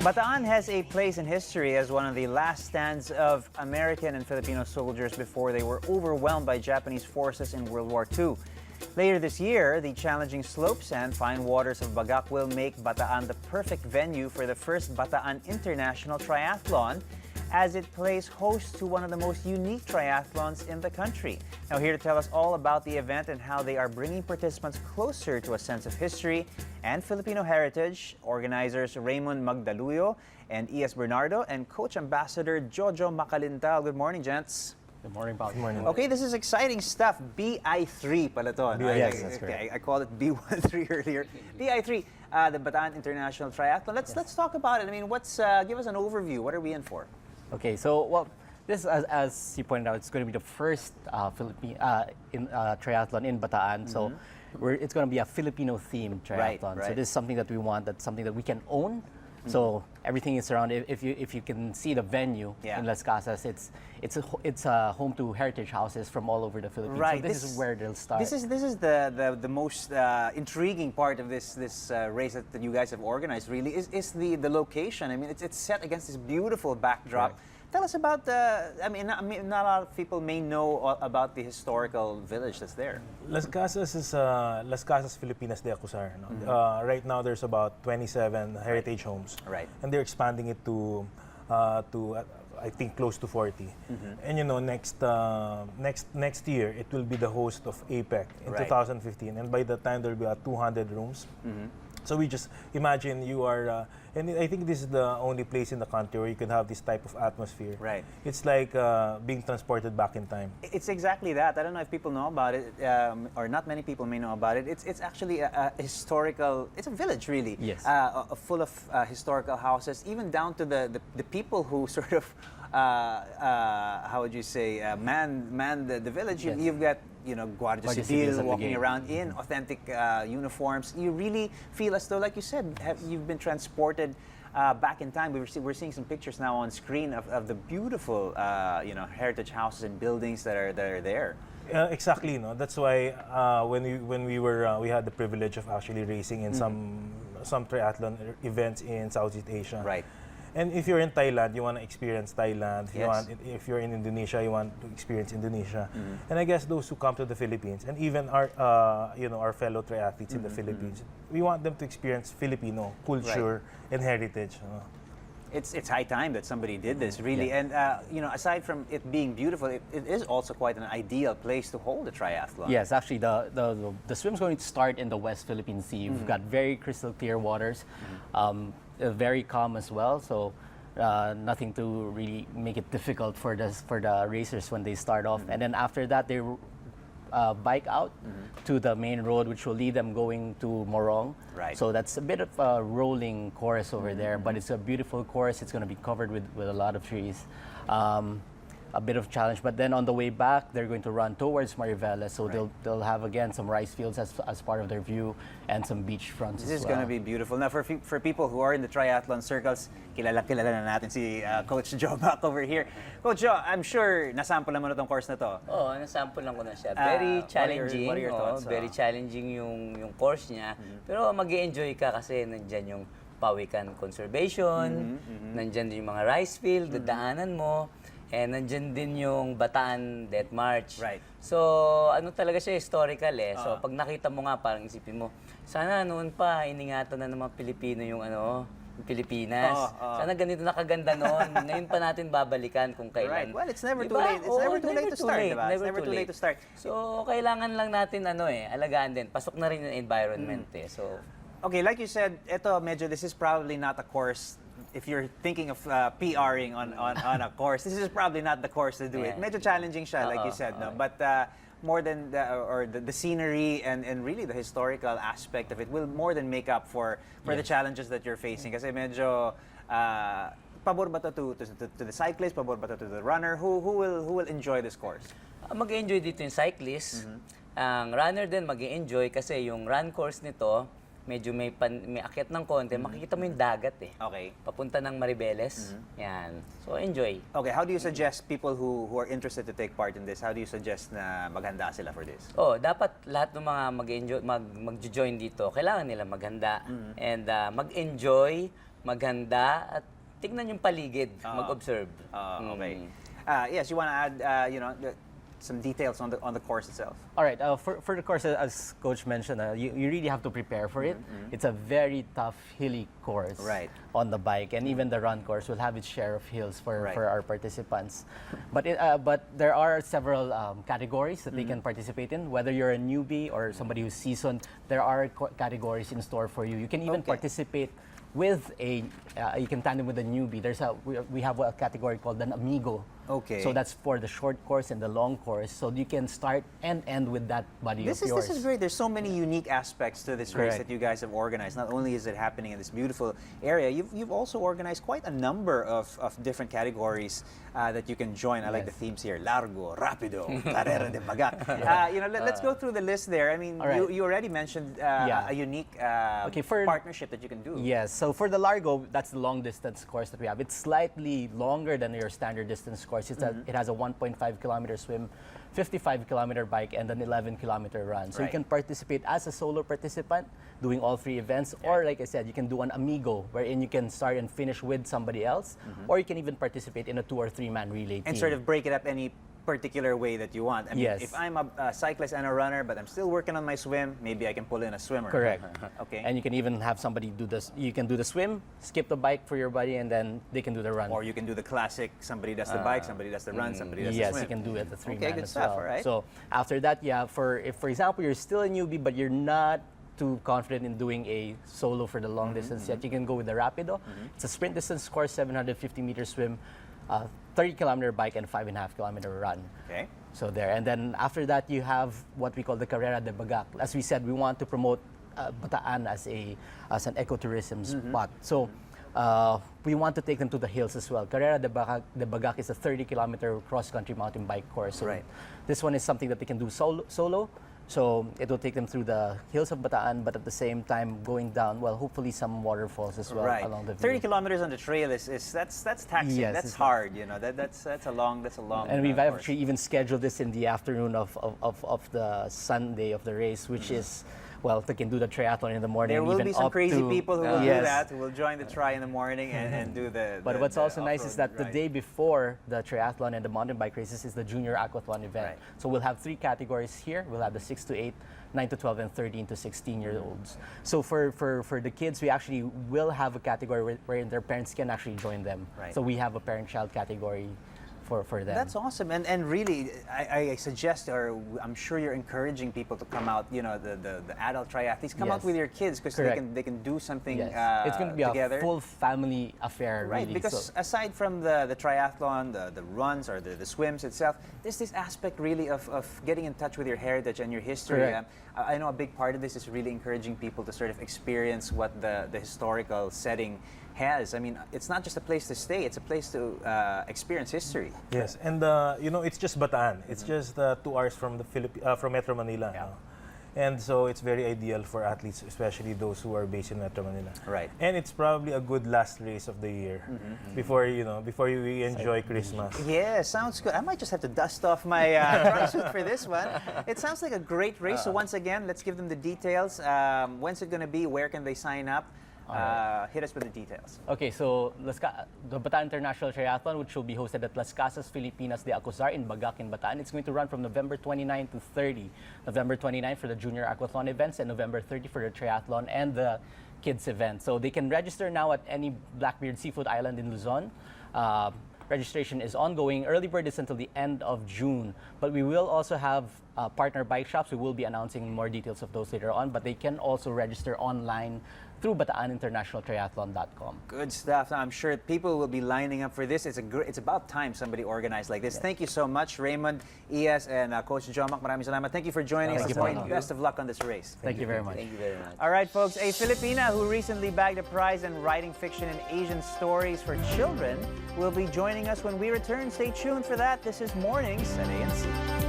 Bataan has a place in history as one of the last stands of American and Filipino soldiers before they were overwhelmed by Japanese forces in World War II. Later this year, the challenging slopes and fine waters of Bagak will make Bataan the perfect venue for the first Bataan International Triathlon, as it plays host to one of the most unique triathlons in the country. Now, here to tell us all about the event and how they are bringing participants closer to a sense of history and Filipino heritage, organizers Raymond Magdaluyo and E.S. Bernardo and Coach Ambassador Jojo Macalintal. Good morning, gents. Good morning, Bob. Good morning. Okay, this is exciting stuff. Bi3 pala to. Yes, that's correct. I called it B13 earlier. Bi3, the Bataan International Triathlon. Let's talk about it. I mean, give us an overview. What are we in for? Okay, so this, as you pointed out, it's going to be the first triathlon in Bataan. So it's going to be a Filipino-themed triathlon. Right. So this is something that we want. That's something that we can own. So everything is around. If you can see the venue in Las Casas, it's home to heritage houses from all over the Philippines. Right. So this is where they'll start. This is the most intriguing part of this race that you guys have organized. Really, is the location. I mean, it's set against this beautiful backdrop. Correct. Tell us about the. I mean, not a lot of people may know about the historical village that's there. Las Casas is Las Casas Filipinas de Acusar. No? Right now, there's about 27 heritage homes, Right. and they're expanding it to I think close to 40. And you know, next year it will be the host of APEC in Right. 2015, and by the time there will be 200 rooms. So we just imagine you are, and I think this is the only place in the country where you can have this type of atmosphere. Right. It's like being transported back in time. It's exactly that. I don't know if people know about it, or not many people may know about it. It's actually a historical. It's a village, really. Yes. Full of historical houses, even down to the people who sort of, how would you say, man the village. Yes. You've got Guardia Guardia Civil Civils at the walking gate. around in authentic uniforms. You really feel as though, like you said, you've been transported back in time. We're seeing some pictures now on screen of the beautiful heritage houses and buildings that are there. Exactly, no. That's why when we had the privilege of actually racing in some triathlon events in Southeast Asia. Right. And if you're in Thailand, you want to experience Thailand. Yes. If you're in Indonesia, you want to experience Indonesia. And I guess those who come to the Philippines, and even our our fellow triathletes in the Philippines, we want them to experience Filipino culture and heritage. It's high time that somebody did this, really. And aside from it being beautiful, it is also quite an ideal place to hold a triathlon. Yes, actually, the swim's going to start in the West Philippine Sea. You've got very crystal clear waters, very calm as well. So nothing to really make it difficult for the racers when they start off. And then after that, they bike out to the main road, which will lead them going to Morong. Right. So that's a bit of a rolling course over there, but it's a beautiful course. It's going to be covered with a lot of trees. A bit of challenge, but then on the way back, they're going to run towards Mariveles, so they'll have again some rice fields as part of their view and some beach fronts. This is going to be beautiful. Now, for people who are in the triathlon circles, kilala na natin si Coach Joe back over here. Coach Joe, I'm sure nasample naman itong course na to. Oo, nasample lang ko na siya. Very challenging. What are your thoughts? Very challenging yung course niya. Pero mag-e-enjoy ka kasi nandyan yung pawikan conservation, nandyan din yung mga rice field, dadaanan mo, and nandyan din yung Bataan Death March. Right. So, ano talaga siya, historical eh. So, pag nakita mo nga, parang isipin mo, sana noon pa, iningatan na ng mga Pilipino yung yung Pilipinas. Sana ganito nakaganda noon. Ngayon pa natin babalikan kung kailan. Right. Well, it's never too Diba? late. It's Oo, never too late to start, diba? It's Never too late to start. So, kailangan lang natin alagaan din. Pasok na rin yung environment eh. So, Okay, like you said, this is probably not a course. If you're thinking of PRing on a course, this is probably not the course to do it. Medyo challenging siya, like you said, no? But more than the scenery and really the historical aspect of it will more than make up for the challenges that you're facing. Kasi medyo pabor ba to the cyclist, pabor ba to the runner? Who will enjoy this course? mag-enjoy dito yung cyclist. Ang runner din mag-enjoy kasi yung run course nito, medyo may akyat ng konti, makikita mo yung dagat eh. Okay. Papunta ng Maribeles. Yan. So, enjoy. Okay, how do you suggest people who are interested to take part in this, how do you suggest na maghanda sila for this? Dapat lahat ng mga mag-join dito, kailangan nila maghanda and mag-enjoy, maghanda, at tignan yung paligid, mag-observe. Okay. Yes, you want to add, some details on the course itself. All right, for the course, as Coach mentioned, you really have to prepare for it. It's a very tough, hilly course on the bike, and even the run course will have its share of hills for our participants. But there are several categories that they can participate in. Whether you're a newbie or somebody who's seasoned, there are categories in store for you. You can even participate with you can tandem with a newbie. We have a category called an amigo. Okay. So that's for the short course and the long course. So you can start and end with that buddy of yours. This is great. There's so many unique aspects to this race that you guys have organized. Not only is it happening in this beautiful area, you've also organized quite a number of different categories that you can join. I like the themes here: largo, rapido, carrera de bagak. Let's go through the list there. I mean, you already mentioned a unique partnership that you can do. Yes. So for the largo, that's the long distance course that we have. It's slightly longer than your standard distance course. It has a 1.5 kilometer swim, 55 kilometer bike, and an 11 kilometer run. So you can participate as a solo participant, doing all three events, or like I said, you can do an amigo, wherein you can start and finish with somebody else, or you can even participate in a 2 or 3 man relay team. And sort of break it up any particular way that you want. I mean, if I'm a cyclist and a runner, but I'm still working on my swim, maybe I can pull in a swimmer. Correct. Okay. And you can even have somebody do this. You can do the swim, skip the bike for your buddy, and then they can do the run. Or you can do the classic, somebody does the bike, somebody does the run, somebody does the swim. Yes, you can do it, the 3 man Okay, good as stuff, well. all right. So after that, if for example, you're still a newbie, but you're not too confident in doing a solo for the long distance yet, you can go with the Rapido. It's a sprint distance course, 750 meter swim, 30 kilometer bike, and 5.5 kilometer run. Okay. So there, and then after that, you have what we call the Carrera de Bagak. As we said, we want to promote Bataan as an ecotourism spot. So we want to take them to the hills as well. Carrera de Bagak is a 30-kilometer cross-country mountain bike course. So this one is something that they can do solo. So it will take them through the hills of Bataan, but at the same time going down, well, hopefully some waterfalls as well along the 30 view. kilometers on the trail that's taxing. Yes, that's hard. You know, that's a long. And we've course. actually even scheduled this in the afternoon of the Sunday of the race, which is, well, they can do the triathlon in the morning. There will even be some up crazy to, people who will do that, who will join the tri in the morning and do the. But what's also nice is that the ride. day before the triathlon and the mountain bike races is the junior aquathlon event. Right. So we'll have 3 categories here. We'll have the 6 to 8, 9 to 12, and 13 to 16-year-olds. So for the kids, we actually will have a category where their parents can actually join them. Right. So we have a parent-child category for them. That's awesome, and really, I suggest, or I'm sure you're encouraging people to come out. You know, the adult triathletes come out with your kids because they can do something it's going to be together. a full family affair, Right, really. because aside from the triathlon, the runs, or the swims itself, there's this aspect really of getting in touch with your heritage and your history. I know a big part of this is really encouraging people to sort of experience what the historical setting has. I mean, it's not just a place to stay, it's a place to experience history. Yes, and it's just Bataan. It's just 2 hours from from Metro Manila. Yeah. And so it's very ideal for athletes, especially those who are based in Metro Manila. Right. And it's probably a good last race of the year before we enjoy Christmas. Yeah, sounds good. I might just have to dust off my dry suit for this one. It sounds like a great race. So once again, let's give them the details. When's it going to be? Where can they sign up? Hit us with the details. Okay, so the Bataan International Triathlon, which will be hosted at Las Casas Filipinas de Acuzar in Bagak in Bataan. It's going to run from November 29 to 30. November 29 for the junior aquathlon events and November 30 for the triathlon and the kids event. So they can register now at any Blackbeard Seafood Island in Luzon. Registration is ongoing. Early bird is until the end of June. But we will also have partner bike shops. We will be announcing more details of those later on. But they can also register online through BataanInternationalTriathlon.com. Good stuff. I'm sure people will be lining up for this. It's about time somebody organized like this. Yes. Thank you so much, Raymond, Ias, and Coach Jomac. Maraming salamat. Thank you for joining us this morning. Best of luck on this race. Thank you very much. Thank you very much. All right, folks. A Filipina who recently bagged a prize in writing fiction and Asian stories for children will be joining us when we return. Stay tuned for that. This is Mornings at ANC.